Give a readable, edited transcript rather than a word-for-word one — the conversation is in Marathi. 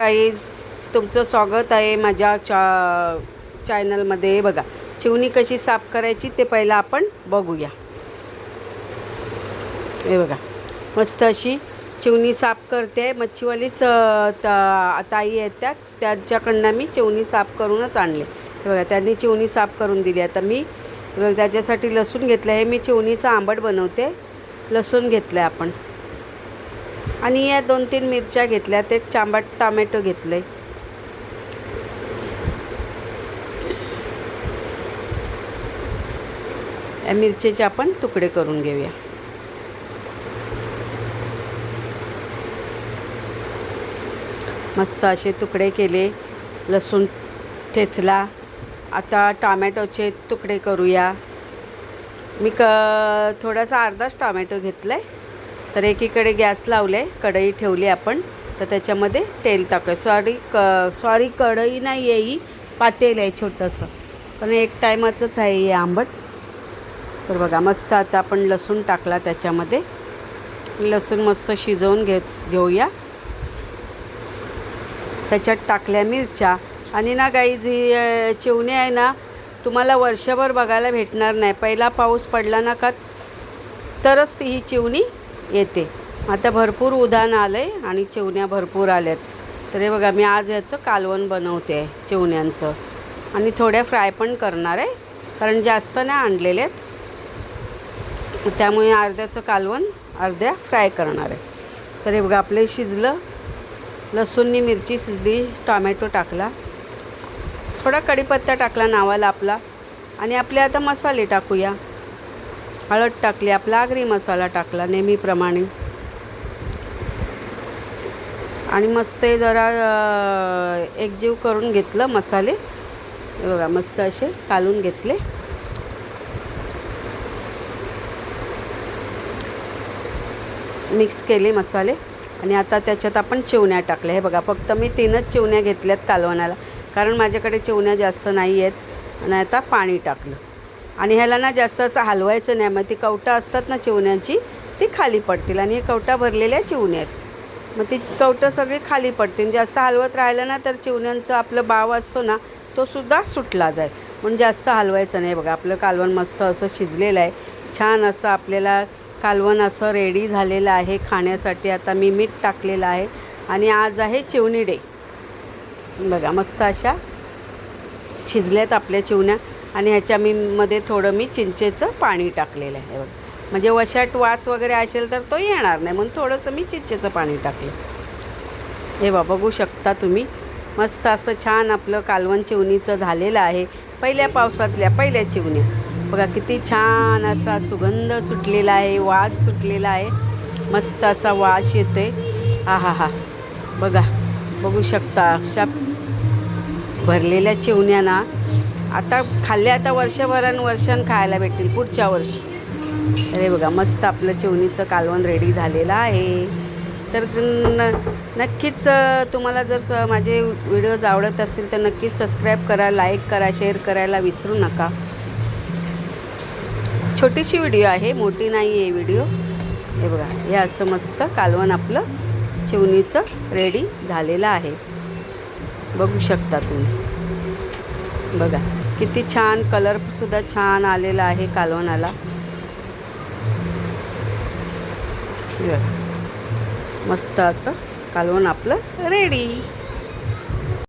गाईज, तुमचं स्वागत आहे माझ्या चॅनलमध्ये. बघा चिवणी कशी साफ करायची ते पहिलं आपण बघूया. हे बघा मस्त अशी चिवणी साफ करते. मच्छीवालीच ताई आहेत त्यांच्याकडनं मी चिवणी साफ करूनच आणले. हे बघा त्यांनी चिवणी साफ करून दिली. आता मी त्याच्यासाठी लसूण घेतलं आहे. मी चिवणीचं आंबट बनवते. लसूण घेतलं आहे आपण आणि या 2-3 मिरच्या घेतल्यात. एक चांबट टोमॅटो घेतलं आहे. या मिरचीचे आपण तुकडे करून घेऊया. मस्त असे तुकडे केले. लसूण ठेचला. आता टोमॅटोचे तुकडे करूया. मी थोडासा अर्धाच टोमॅटो घेतला आहे. तर एकीकडे गॅस लावले, कढई ठेवली आपण. तर त्याच्यामध्ये तेल टाकायचं. सॉरी कढई नाही आहे, ही पातेल आहे छोटंसं, कारण एक टायमाचंच आहे हे आंबट. तर बघा मस्त आता आपण लसूण टाकला त्याच्यामध्ये. लसूण मस्त शिजवून घेऊया. त्याच्यात टाकल्या मिरच्या. आणि ना गाईज, ही चिवणी आहे ना, तुम्हाला वर्षभर बघायला भेटणार नाही. पहिला पाऊस पडला ना का तरच ही चिवणी येते. आता भरपूर उधाण आलं आहे आणि चिवण्या भरपूर आल्यात. तर हे बघा मी आज याचं कालवण बनवते आहे चिवण्यांचं. आणि थोड्या फ्राय पण करणार आहे, कारण जास्त नाही आणलेले आहेत. त्यामुळे अर्ध्याचं कालवण, अर्ध्या फ्राय करणार आहे. तर हे बघा आपले शिजलं. लसूणनी मिरची शिजली. टोमॅटो टाकला. थोडा कढीपत्ता टाकला नावाला आपला. आणि आपले आता मसाले टाकूया. हळद टाकली. आपला आगरी मसाला टाकला नेहमीप्रमाणे. आणि मस्त जरा एकजीव करून घेतलं मसाले. बघा मस्त असे कालून घेतले. मिक्स केले मसाले. आणि आता त्याच्यात आपण चिवण्या टाकल्या. हे बघा फक्त मी 3च चिवण्या घेतल्यात कालवणाला, कारण माझ्याकडे चिवण्या जास्त नाही आहेत. आणि आता पाणी टाकलं. आणि ह्याला ना जास्त असं हलवायचं नाही, मग ती कवटा असतात ना चिवण्यांची, ती खाली पडतील. आणि हे कवटा भरलेल्या चिवण्या आहेत, मग ती कवटं सगळी खाली पडतील. जास्त हलवत राहिलं ना तर चिवण्यांचं आपलं बाव असतो ना तो सुद्धा सुटला जाईल. म्हणून जास्त हलवायचं नाही. बघा आपलं कालवण मस्त असं शिजलेलं आहे. छान असं आपल्याला कालवण असं रेडी झालेलं आहे खाण्यासाठी. आता मी मीठ टाकलेलं आहे. आणि आज आहे चिवणी डे. बघा मस्त अशा शिजल्यात आपल्या चिवण्या. आणि ह्याच्या मध्ये थोडं मी चिंचेचं पाणी टाकलेलं आहे. बघा म्हणजे वशाट वास वगैरे असेल तर तो येणार नाही, म्हणून थोडंसं मी चिंचेचं पाणी टाकलं. हे बघू शकता तुम्ही. मस्त असं छान आपलं कालवण चिवणीचं झालेलं आहे. पहिल्या पावसातल्या पहिल्या चिवण्या. बघा किती छान असा सुगंध सुटलेला आहे, वास सुटलेला आहे. मस्त असा वास येतोय. हा हा हा बघा, बघू शकता अशा भरलेल्या चिवण्या ना आता खाल्ल्या, आता वर्षान खायला भेटतील पुढच्या वर्षी. अरे बघा मस्त आपलं चिवणीचं कालवण रेडी झालेलं आहे. तर नक्कीच तुम्हाला जर माझे व्हिडिओज आवडत असतील तर नक्कीच सबस्क्राईब करा, लाईक करा, शेअर करायला विसरू नका. छोटीशी व्हिडिओ आहे, मोठी नाही आहे व्हिडिओ. हे बघा हे असं मस्त कालवण आपलं चिवणीचं रेडी झालेलं आहे. बघू शकता तुम्ही. बघा किती छान कलरसुद्धा छान आलेला आहे कालवणाला. मस्त असं कालवण आपलं रेडी.